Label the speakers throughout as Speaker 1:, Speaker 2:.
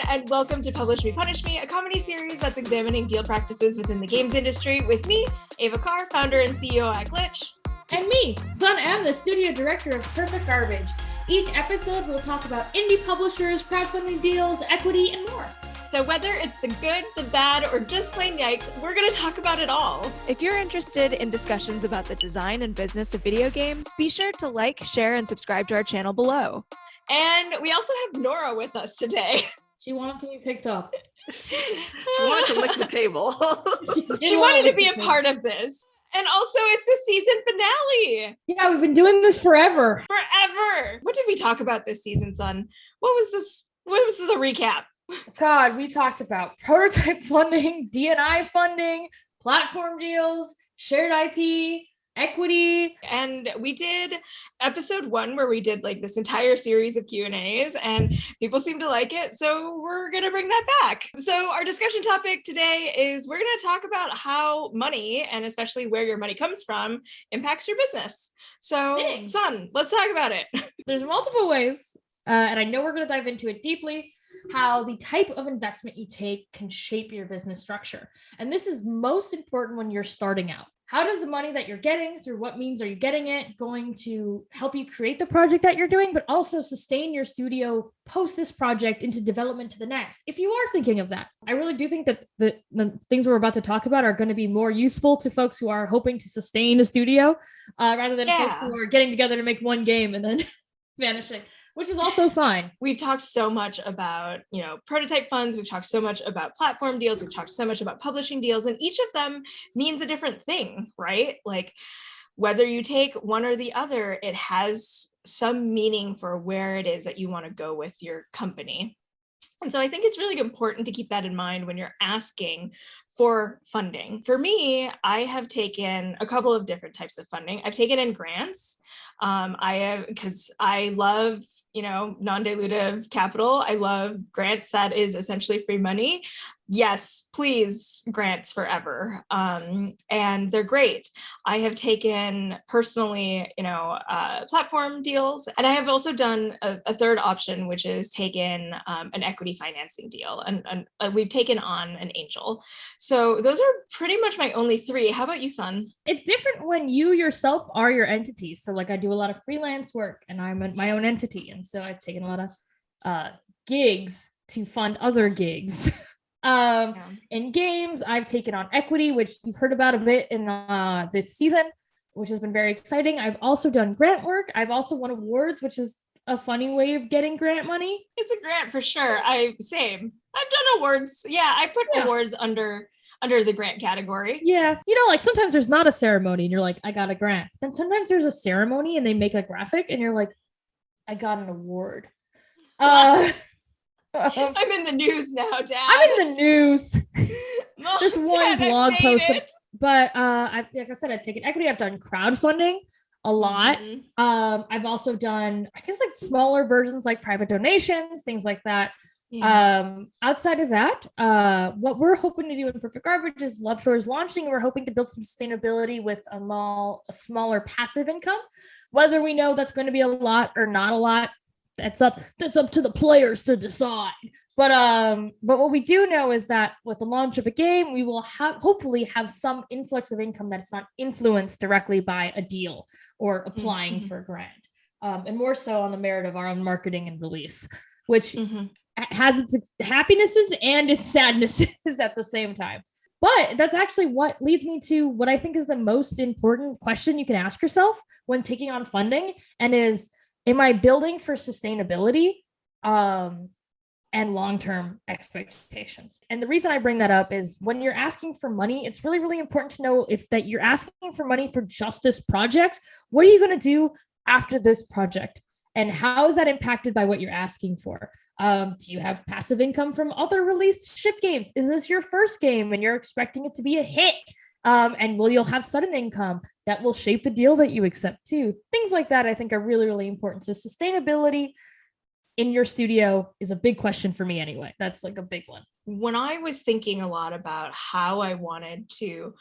Speaker 1: and welcome to Publish Me, Punish Me, a comedy series that's examining deal practices within the games industry with me, Ava Carr, founder and CEO at Glitch.
Speaker 2: And me, Sun M, the studio director of Perfect Garbage. Each episode we'll talk about indie publishers, crowdfunding deals, equity, and more.
Speaker 1: So whether it's the good, the bad, or just plain yikes, we're going to talk about it all. If you're interested in discussions about the design and business of video games, be sure to like, share, and subscribe to our channel below. And we also have Nora with us today.
Speaker 2: She wanted to be picked up.
Speaker 3: She wanted to lick the table.
Speaker 1: She wanted to be a part of this. And also, it's the season finale.
Speaker 2: Yeah, we've been doing this forever.
Speaker 1: Forever. What did we talk about this season, Son? What was this? What was the recap?
Speaker 2: God, we talked about prototype funding, D&I funding, platform deals, shared IP, equity.
Speaker 1: And we did episode 1 where we did like this entire series of Q&As and people seem to like it. So we're going to bring that back. So our discussion topic today is we're going to talk about how money, and especially where your money comes from, impacts your business. So Son, let's talk about it.
Speaker 2: There's multiple ways, and I know we're going to dive into it deeply, how the type of investment you take can shape your business structure. And this is most important when you're starting out. How does the money that you're getting, through what means are you getting it, going to help you create the project that you're doing, but also sustain your studio post this project into development to the next, if you are thinking of that? I really do think that the things we're about to talk about are going to be more useful to folks who are hoping to sustain a studio rather than folks who are getting together to make one game and then vanishing, which is also fine.
Speaker 1: We've talked so much about, prototype funds. We've talked so much about platform deals. We've talked so much about publishing deals, and each of them means a different thing, right? Like whether you take one or the other, it has some meaning for where it is that you want to go with your company. And so I think it's really important to keep that in mind when you're asking for funding. For me, I have taken a couple of different types of funding. I've taken in grants. Because I love, non-dilutive capital. I love grants that is essentially free money. Yes, please, grants forever. And they're great. I have taken personally, platform deals, and I have also done a third option, which is taken an equity financing deal, and we've taken on an angel. So those are pretty much my only 3. How about you, Son?
Speaker 2: It's different when you yourself are your entity. So like I do a lot of freelance work and I'm my own entity. And so I've taken a lot of gigs to fund other gigs. In games, I've taken on equity, which you've heard about a bit in this season, which has been very exciting. I've also done grant work. I've also won awards, which is a funny way of getting grant money.
Speaker 1: It's a grant for sure. Same. I've done awards. Yeah, I put awards under the grant category.
Speaker 2: Yeah. Like sometimes there's not a ceremony and you're like, I got a grant. Then sometimes there's a ceremony and they make a graphic and you're like, I got an award.
Speaker 1: I'm in the news now, Dad.
Speaker 2: I'm in the news.
Speaker 1: This
Speaker 2: one blog post. But like I said, I've taken equity. I've done crowdfunding a lot. Mm-hmm. I've also done, I guess, like smaller versions like private donations, things like that. Yeah. Outside of that, what we're hoping to do in Perfect Garbage is Love Shore is launching, and we're hoping to build some sustainability with a smaller passive income. Whether we know that's going to be a lot or not a lot, that's up to the players to decide. But what we do know is that with the launch of a game, we will hopefully have some influx of income that's not influenced directly by a deal or applying for a grant, and more so on the merit of our own marketing and release, which has its happinesses and its sadnesses at the same time. But that's actually what leads me to what I think is the most important question you can ask yourself when taking on funding, and is, am I building for sustainability and long-term expectations? And the reason I bring that up is when you're asking for money, it's really, really important to know if that you're asking for money for just this project. What are you going to do after this project? And how is that impacted by what you're asking for? Do you have passive income from other released ship games? Is this your first game and you're expecting it to be a hit? And you'll have sudden income that will shape the deal that you accept too. Things like that I think are really, really important. So sustainability in your studio is a big question for me anyway. That's like a big one.
Speaker 1: When I was thinking a lot about how I wanted to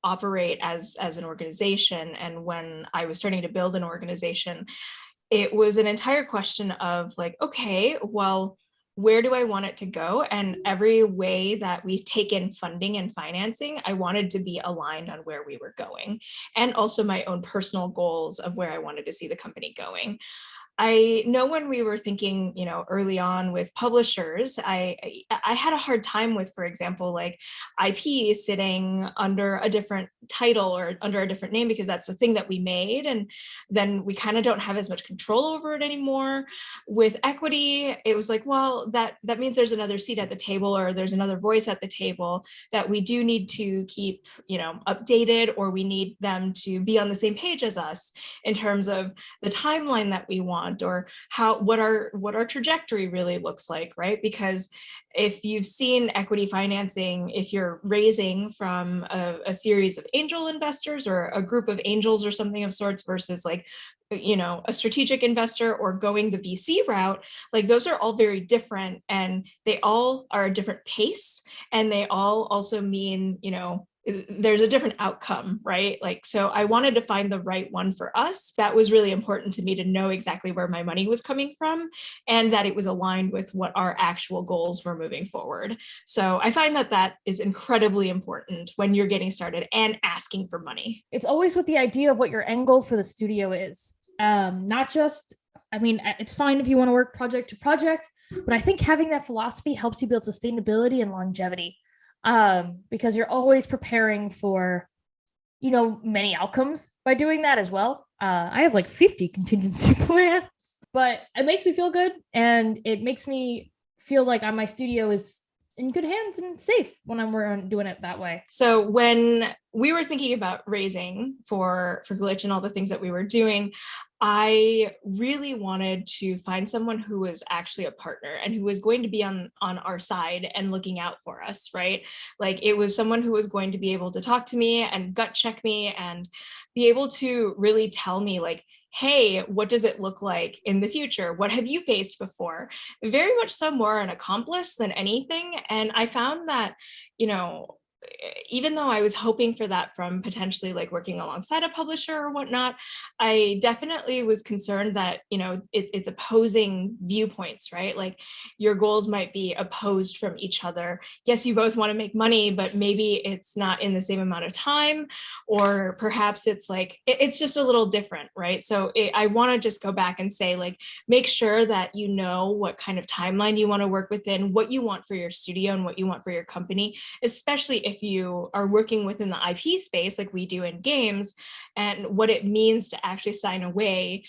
Speaker 1: operate as an organization, and when I was starting to build an organization, it was an entire question of like, okay, well, where do I want it to go? And every way that we take in funding and financing, I wanted to be aligned on where we were going, and also my own personal goals of where I wanted to see the company going. I know when we were thinking, early on with publishers, I had a hard time with, for example, like IP sitting under a different title or under a different name, because that's the thing that we made. And then we kind of don't have as much control over it anymore. With equity, it was like, well, that means there's another seat at the table, or there's another voice at the table that we do need to keep, updated, or we need them to be on the same page as us in terms of the timeline that we want, or what our trajectory really looks like, right? Because if you've seen equity financing, if you're raising from a series of angel investors or a group of angels or something of sorts, versus like, a strategic investor or going the VC route, like those are all very different, and they all are a different pace, and they all also mean, there's a different outcome, right? Like, so I wanted to find the right one for us. That was really important to me, to know exactly where my money was coming from, and that it was aligned with what our actual goals were moving forward. So I find that is incredibly important when you're getting started and asking for money.
Speaker 2: It's always with the idea of what your end goal for the studio is. Not just, it's fine if you want to work project to project, but I think having that philosophy helps you build sustainability and longevity. Because you're always preparing for, many outcomes by doing that as well. I have like 50 contingency plans, but it makes me feel good, and it makes me feel like my studio is in good hands and safe when I'm doing it that way.
Speaker 1: So when we were thinking about raising for Glitch and all the things that we were doing, I really wanted to find someone who was actually a partner and who was going to be on our side and looking out for us, right? Like, it was someone who was going to be able to talk to me and gut check me and be able to really tell me, like, hey, what does it look like in the future? What have you faced before? Very much so more an accomplice than anything. And I found that, even though I was hoping for that from potentially like working alongside a publisher or whatnot, I definitely was concerned that, it's opposing viewpoints, right? Like, your goals might be opposed from each other. Yes, you both want to make money, but maybe it's not in the same amount of time, or perhaps it's like, it's just a little different, right? So I want to just go back and say, like, make sure that you know what kind of timeline you want to work within, what you want for your studio and what you want for your company, especially if you are working within the IP space like we do in games, and what it means to actually sign away,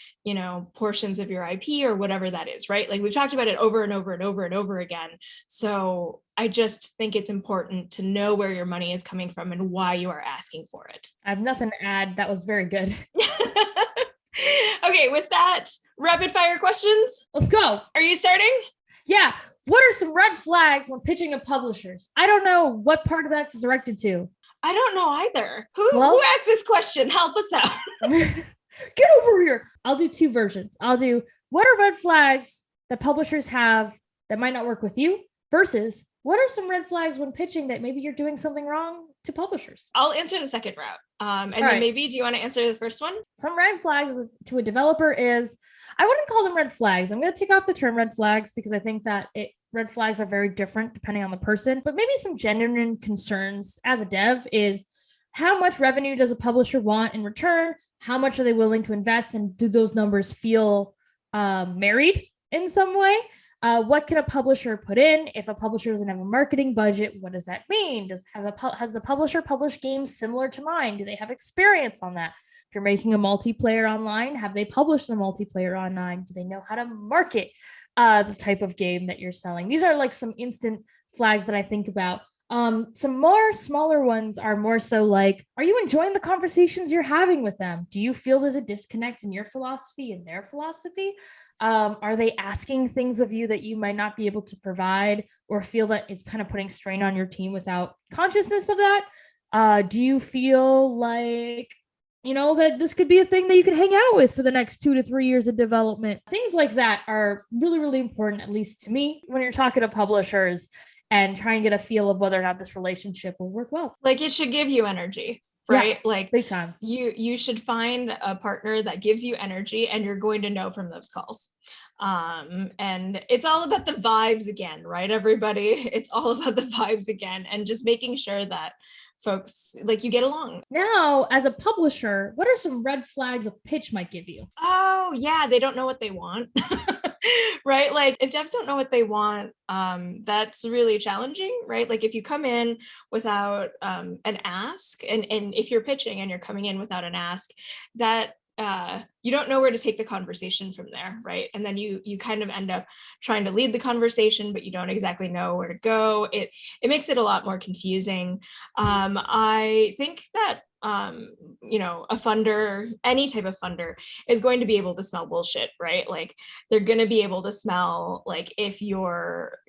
Speaker 1: portions of your IP or whatever that is, right? Like, we've talked about it over and over and over and over again. So I just think it's important to know where your money is coming from and why you are asking for it.
Speaker 2: I have nothing to add. That was very good.
Speaker 1: Okay, with that, rapid fire questions.
Speaker 2: Let's go.
Speaker 1: Are you starting?
Speaker 2: Yeah. What are some red flags when pitching to publishers? I don't know what part of that's directed to.
Speaker 1: I don't know either. Who asked this question? Help us out.
Speaker 2: Get over here. I'll do two versions. I'll do, what are red flags that publishers have that might not work with you, versus what are some red flags when pitching that maybe you're doing something wrong to publishers?
Speaker 1: I'll answer the second route. Then maybe, do you want to answer the first one?
Speaker 2: Some red flags to a developer is, I wouldn't call them red flags. I'm going to take off the term red flags, because I think that red flags are very different depending on the person, but maybe some genuine concerns as a dev is, how much revenue does a publisher want in return? How much are they willing to invest? And do those numbers feel married in some way? What can a publisher put in? If a publisher doesn't have a marketing budget, what does that mean? Has the publisher published games similar to mine? Do they have experience on that? If you're making a multiplayer online, have they published a multiplayer online? Do they know how to market the type of game that you're selling? These are like some instant flags that I think about. Some more smaller ones are more so like, are you enjoying the conversations you're having with them? Do you feel there's a disconnect in your philosophy and their philosophy? Are they asking things of you that you might not be able to provide, or feel that it's kind of putting strain on your team without consciousness of that? Do you feel like, that this could be a thing that you can hang out with for the next 2 to 3 years of development? Things like that are really, really important, at least to me, when you're talking to publishers and try and get a feel of whether or not this relationship will work well.
Speaker 1: Like, it should give you energy. right? Like
Speaker 2: big time.
Speaker 1: You should find a partner that gives you energy, and you're going to know from those calls. And it's all about the vibes again, right, everybody? It's all about the vibes again, and just making sure that folks, like, you get along.
Speaker 2: Now, as a publisher, what are some red flags a pitch might give you?
Speaker 1: Oh yeah, they don't know what they want. Right? Like if devs don't know what they want, that's really challenging, right? Like if you come in without an ask, and if you're pitching and you're coming in without an ask, that you don't know where to take the conversation from there, right? And then you kind of end up trying to lead the conversation, but you don't exactly know where to go. It makes it a lot more confusing. I think that a funder, any type of funder, is going to be able to smell bullshit, right? Like they're going to be able to smell like if your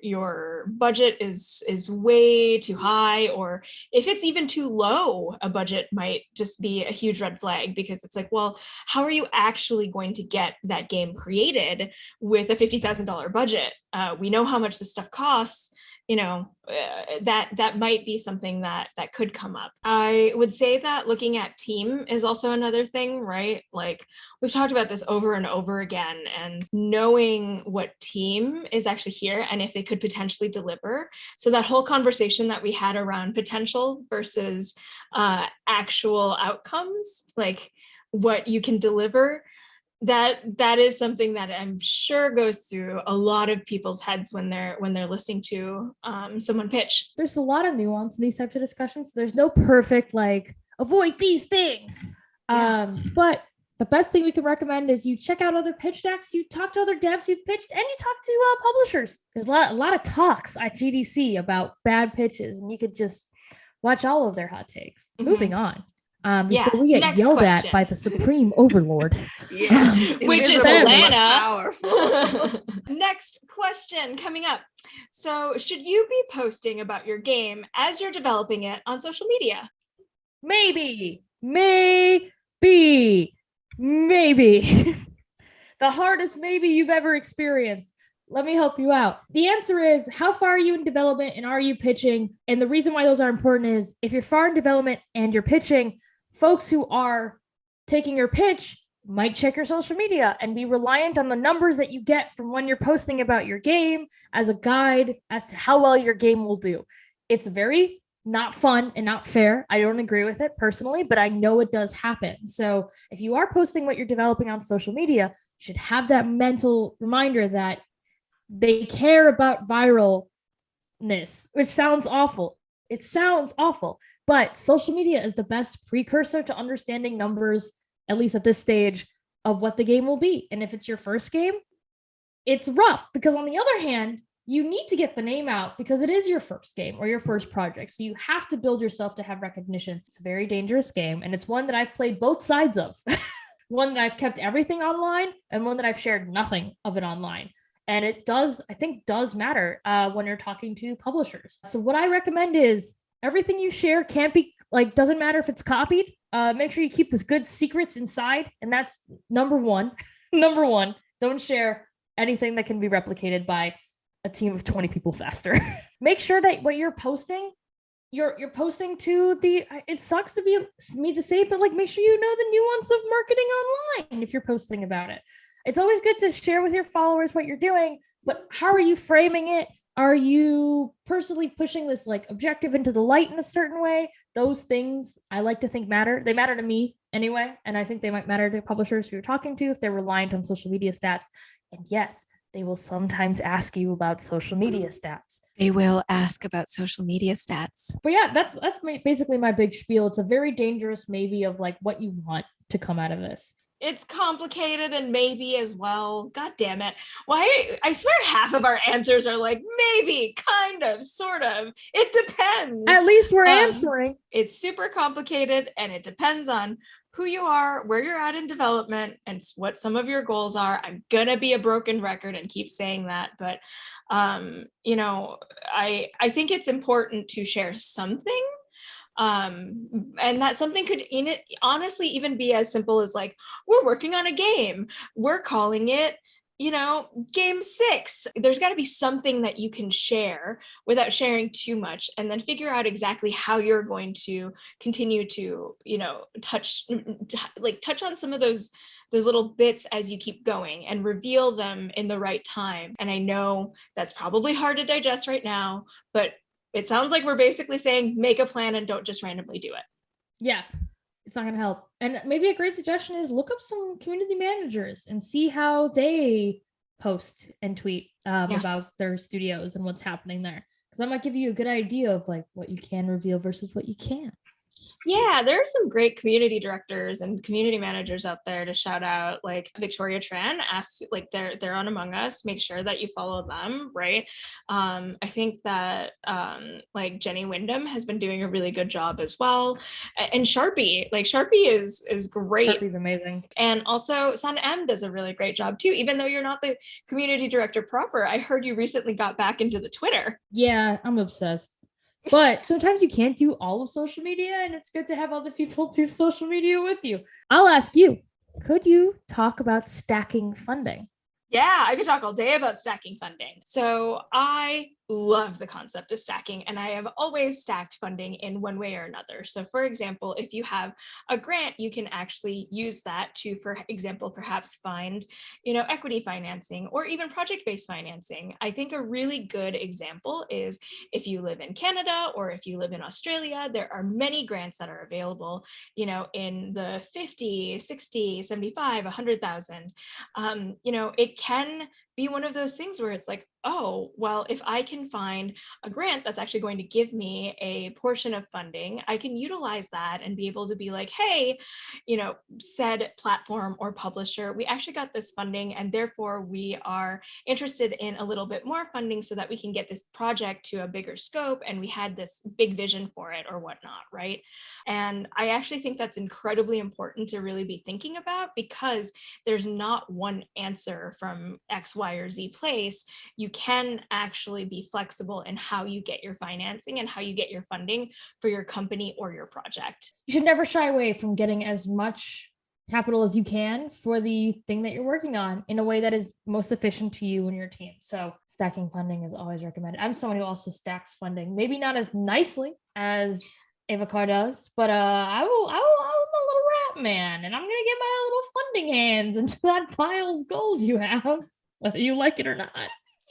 Speaker 1: budget is way too high, or if it's even too low. A budget might just be a huge red flag, because it's like, well, how are you actually going to get that game created with a $50,000 budget? We know how much this stuff costs. That might be something that could come up. I would say that looking at team is also another thing, right? Like we've talked about this over and over again, and knowing what team is actually here and if they could potentially deliver. So that whole conversation that we had around potential versus actual outcomes, like what you can deliver, that is something that I'm sure goes through a lot of people's heads when they're listening to someone pitch.
Speaker 2: There's a lot of nuance in these types of discussions. There's no perfect like avoid these things. But the best thing we can recommend is you check out other pitch decks, you talk to other devs who've pitched, and you talk to publishers. There's a lot of talks at GDC about bad pitches, and you could just watch all of their hot takes. Moving on. Before we get
Speaker 1: Next
Speaker 2: yelled
Speaker 1: question.
Speaker 2: at by the supreme overlord.
Speaker 1: Which is
Speaker 3: Invisible but
Speaker 1: Alana.
Speaker 3: powerful.
Speaker 1: Next question coming up. So should you be posting about your game as you're developing it on social media?
Speaker 2: Maybe. The hardest maybe you've ever experienced. Let me help you out. The answer is, how far are you in development and are you pitching? And the reason why those are important is if you're far in development and you're pitching, folks who are taking your pitch might check your social media and be reliant on the numbers that you get from when you're posting about your game as a guide as to how well your game will do. It's very not fun and not fair. I don't agree with it personally, but I know it does happen. So if you are posting what you're developing on social media, you should have that mental reminder that they care about viralness, which sounds awful. It sounds awful, but social media is the best precursor to understanding numbers, at least at this stage, of what the game will be. And if it's your first game, it's rough because on the other hand, you need to get the name out because it is your first game or your first project. So you have to build yourself to have recognition. It's a very dangerous game. And it's one that I've played both sides of. One that I've kept everything online and one that I've shared nothing of it online. And it does, I think, does matter when you're talking to publishers. So what I recommend is everything you share can't be like, doesn't matter if it's copied. Make sure you keep this good secrets inside. And that's number one. Number one, don't share anything that can be replicated by a team of 20 people faster. Make sure that what you're posting, you're posting to the, it sucks to be me to say, but like make sure you know the nuance of marketing online if you're posting about it. It's always good to share with your followers what you're doing, but how are you framing it? Are you personally pushing this like objective into the light in a certain way? Those things I like to think matter. They matter to me anyway, and I think they might matter to publishers who you're talking to if they're reliant on social media stats. And yes, they will sometimes ask you about social media stats.
Speaker 4: They will ask about social media stats.
Speaker 2: But yeah, that's basically my big spiel. It's a very dangerous maybe of like what you want to come out of this.
Speaker 1: It's complicated and maybe as well. God damn it. Why? I swear half of our answers are like maybe, kind of, sort of. It depends.
Speaker 2: At least we're answering.
Speaker 1: It's super complicated and it depends on who you are, where you're at in development, and what some of your goals are. I'm gonna be a broken record and keep saying that, but I think it's important to share something. And that something could honestly even be as simple as like, we're working on a game. We're calling it game 6, there's got to be something that you can share without sharing too much, and then figure out exactly how you're going to continue to, touch on some of those little bits as you keep going and reveal them in the right time. And I know that's probably hard to digest right now, but it sounds like we're basically saying make a plan and don't just randomly do it.
Speaker 2: Yeah, it's not going to help. And maybe a great suggestion is look up some community managers and see how they post and tweet about their studios and what's happening there. Because that might give you a good idea of like what you can reveal versus what you can't.
Speaker 1: Yeah, there are some great community directors and community managers out there to shout out, like Victoria Tran asks, like they're on Among Us, make sure that you follow them, right? I think that like Jenny Wyndham has been doing a really good job as well. And Sharpie is great.
Speaker 2: Sharpie's amazing.
Speaker 1: And also Sun M does a really great job too, even though you're not the community director proper. I heard you recently got back into the Twitter.
Speaker 2: Yeah, I'm obsessed. But sometimes you can't do all of social media, and it's good to have other people do social media with you. I'll ask you, could you talk about stacking funding?
Speaker 1: Yeah, I could talk all day about stacking funding. So I love the concept of stacking, and I have always stacked funding in one way or another. So for example, if you have a grant, you can actually use that to, for example, perhaps find, equity financing or even project-based financing. I think a really good example is if you live in Canada or if you live in Australia, there are many grants that are available, in the 50, 60, 75, 100,000. It can be one of those things where it's like, oh, well, if I can find a grant that's actually going to give me a portion of funding, I can utilize that and be able to be like, hey, said platform or publisher, we actually got this funding and therefore we are interested in a little bit more funding so that we can get this project to a bigger scope, and we had this big vision for it or whatnot, right? And I actually think that's incredibly important to really be thinking about, because there's not one answer from X, Y, or Z place. You can actually be flexible in how you get your financing and how you get your funding for your company or your project.
Speaker 2: You should never shy away from getting as much capital as you can for the thing that you're working on in a way that is most efficient to you and your team. So stacking funding is always recommended. I'm someone who also stacks funding, maybe not as nicely as Ava Carr does, but I'm a little rat man, and I'm gonna get my little funding hands into that pile of gold you have, whether you like it or not.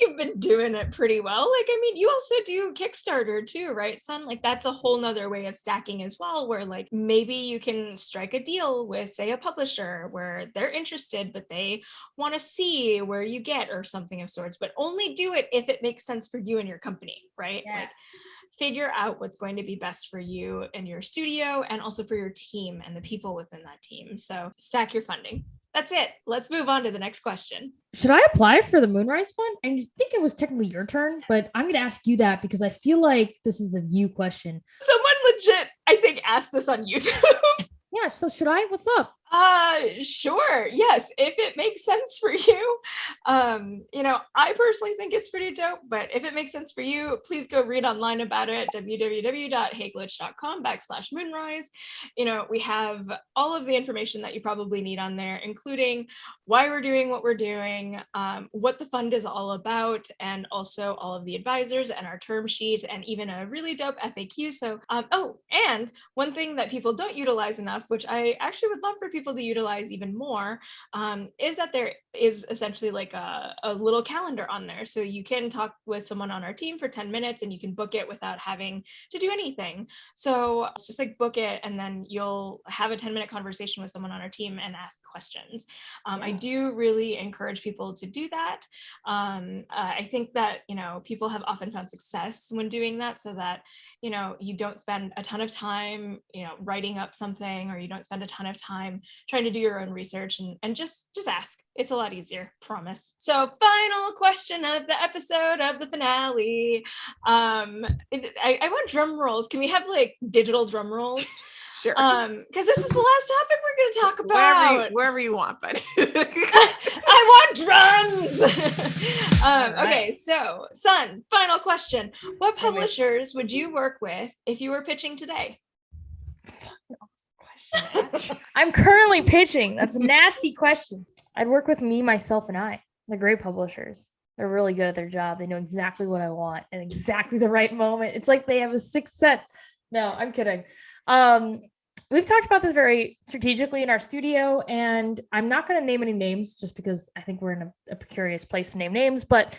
Speaker 1: You've been doing it pretty well. Like, I mean, you also do Kickstarter too, right, son? Like, that's a whole nother way of stacking as well, where like maybe you can strike a deal with, say, a publisher where they're interested, but they want to see where you get or something of sorts, but only do it if it makes sense for you and your company, right?
Speaker 2: Yeah.
Speaker 1: Like, figure out what's going to be best for you and your studio, and also for your team and the people within that team. So stack your funding. That's it. Let's move on to the next question.
Speaker 2: Should I apply for the Moonrise Fund? I think it was technically your turn, but I'm going to ask you that because I feel like this is a you question.
Speaker 1: Someone legit, I think, asked this on YouTube.
Speaker 2: Yeah, so should I? What's up?
Speaker 1: Sure. Yes, if it makes sense for you. I personally think it's pretty dope, but if it makes sense for you, please go read online about it, www.heyglitch.com/moonrise. We have all of the information that you probably need on there, including why we're doing what we're doing, what the fund is all about, and also all of the advisors and our term sheet, and even a really dope FAQ. So, and one thing that people don't utilize enough, which I actually would love for people to utilize even more, is that there is essentially like a little calendar on there. So you can talk with someone on our team for 10 minutes and you can book it without having to do anything. So it's just like book it, and then you'll have a 10-minute conversation with someone on our team and ask questions. I do really encourage people to do that. I think that, people have often found success when doing that, so that, you don't spend a ton of time, writing up something, or you don't spend a ton of time trying to do your own research, and just ask. It's a lot easier, promise. So final question of the episode of the finale. I want drum rolls. Can we have like digital drum rolls?
Speaker 3: Sure.
Speaker 1: Because this is the last topic we're going to talk about.
Speaker 3: Wherever you want, but
Speaker 1: I want drums.
Speaker 2: Right.
Speaker 1: Okay, so son, final question. What publishers would you work with if you were pitching today?
Speaker 2: I'm currently pitching. That's a nasty question. I'd work with me, myself, and I. They're great publishers. They're really good at their job. They know exactly what I want and exactly the right moment. It's like they have a sixth sense. No, I'm kidding. We've talked about this very strategically in our studio, and I'm not going to name any names just because I think we're in a precarious place to name names. But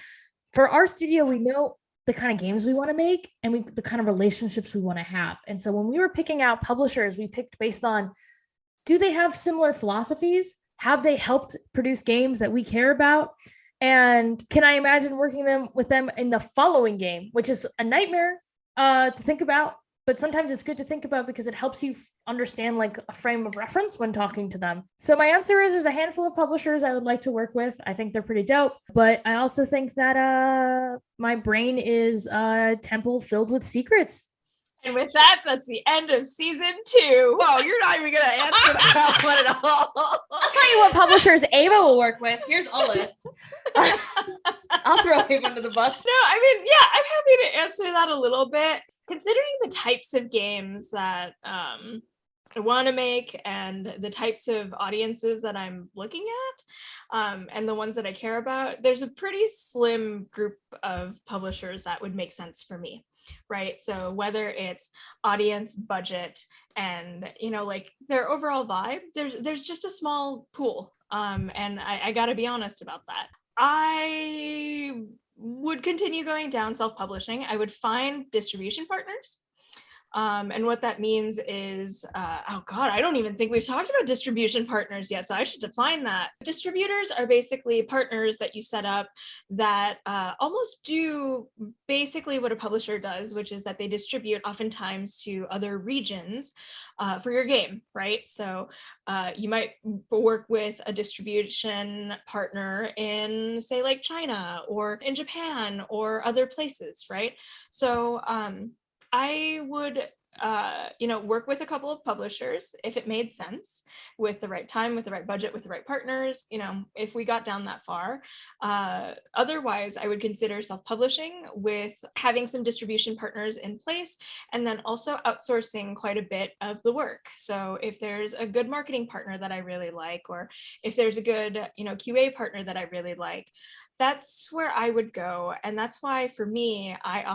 Speaker 2: for our studio, we know the kind of games we want to make and the kind of relationships we want to have. And so when we were picking out publishers, we picked based on, do they have similar philosophies? Have they helped produce games that we care about? And can I imagine working with them in the following game, which is a nightmare to think about, but sometimes it's good to think about because it helps you understand like a frame of reference when talking to them. So my answer is there's a handful of publishers I would like to work with. I think they're pretty dope, but I also think that my brain is a temple filled with secrets.
Speaker 1: And with that, that's the end of season 2.
Speaker 3: Whoa, you're not even going to answer that one at all.
Speaker 2: I'll tell you what publishers Ava will work with. Here's a list. I'll throw Ava under the bus.
Speaker 1: No, I mean, yeah, I'm happy to answer that a little bit. Considering the types of games that I want to make and the types of audiences that I'm looking at and the ones that I care about, there's a pretty slim group of publishers that would make sense for me, right? So whether it's audience, budget, and, you know, like their overall vibe, there's just a small pool. And I got to be honest about that. I would continue going down self-publishing. I would find distribution partners. And what that means is, oh God, I don't even think we've talked about distribution partners yet, so I should define that. Distributors are basically partners that you set up that almost do basically what a publisher does, which is that they distribute oftentimes to other regions for your game, right? So you might work with a distribution partner in, say, like China or in Japan or other places, right? So I would, work with a couple of publishers if it made sense, with the right time, with the right budget, with the right partners, if we got down that far. Otherwise, I would consider self-publishing with having some distribution partners in place, and then also outsourcing quite a bit of the work. So if there's a good marketing partner that I really like, or if there's a good, QA partner that I really like, that's where I would go. And that's why for me, I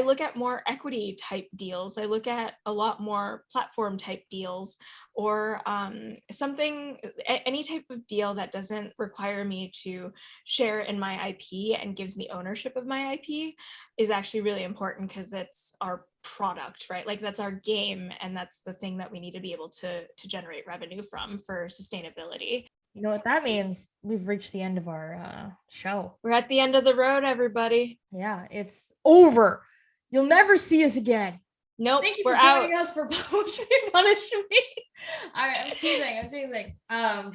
Speaker 1: look at more equity type deals. I look at a lot more platform type deals, or any type of deal that doesn't require me to share in my IP and gives me ownership of my IP is actually really important, because it's our product, right? Like that's our game, and that's the thing that we need to be able to generate revenue from for sustainability.
Speaker 2: You know what that means? We've reached the end of our show.
Speaker 1: We're at the end of the road, everybody.
Speaker 2: Yeah, it's over. You'll never see us again.
Speaker 1: Nope.
Speaker 2: Thank you for joining us for Punish Me. All right, I'm teasing.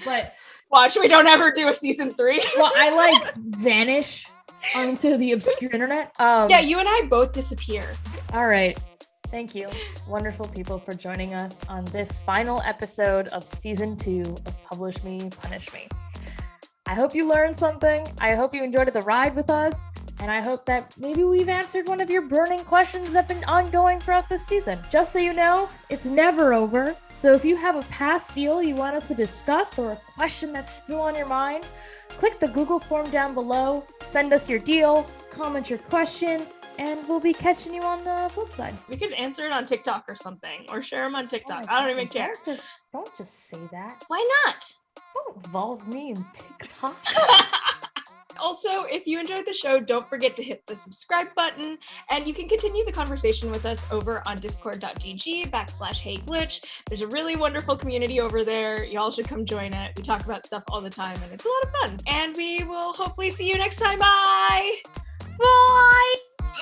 Speaker 2: But
Speaker 1: watch, we don't ever do a season 3.
Speaker 2: Well, I vanish onto the obscure internet.
Speaker 1: Yeah, you and I both disappear.
Speaker 2: All right. Thank you, wonderful people, for joining us on this final episode of season 2 of Publish Me, Punish Me. I hope you learned something. I hope you enjoyed the ride with us. And I hope that maybe we've answered one of your burning questions that have been ongoing throughout this season. Just so you know, it's never over. So if you have a past deal you want us to discuss, or a question that's still on your mind, click the Google form down below, send us your deal, comment your question, and we'll be catching you on the flip side.
Speaker 1: We could answer it on TikTok or something, or share them on TikTok. I don't even care.
Speaker 2: Don't just say that.
Speaker 1: Why not?
Speaker 2: Don't involve me in TikTok.
Speaker 1: Also, if you enjoyed the show, don't forget to hit the subscribe button, and you can continue the conversation with us over on discord.gg/heyglitch. There's a really wonderful community over there. Y'all should come join it. We talk about stuff all the time, and it's a lot of fun. And we will hopefully see you next time. Bye!
Speaker 2: Bye!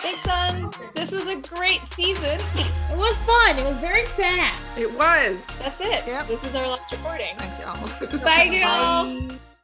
Speaker 1: Thanks, son. This was a great season.
Speaker 2: It was fun. It was very fast.
Speaker 3: It was.
Speaker 1: That's it.
Speaker 3: Yep.
Speaker 1: This is our last recording.
Speaker 3: Thanks, y'all.
Speaker 1: Bye, y'all.
Speaker 3: Bye.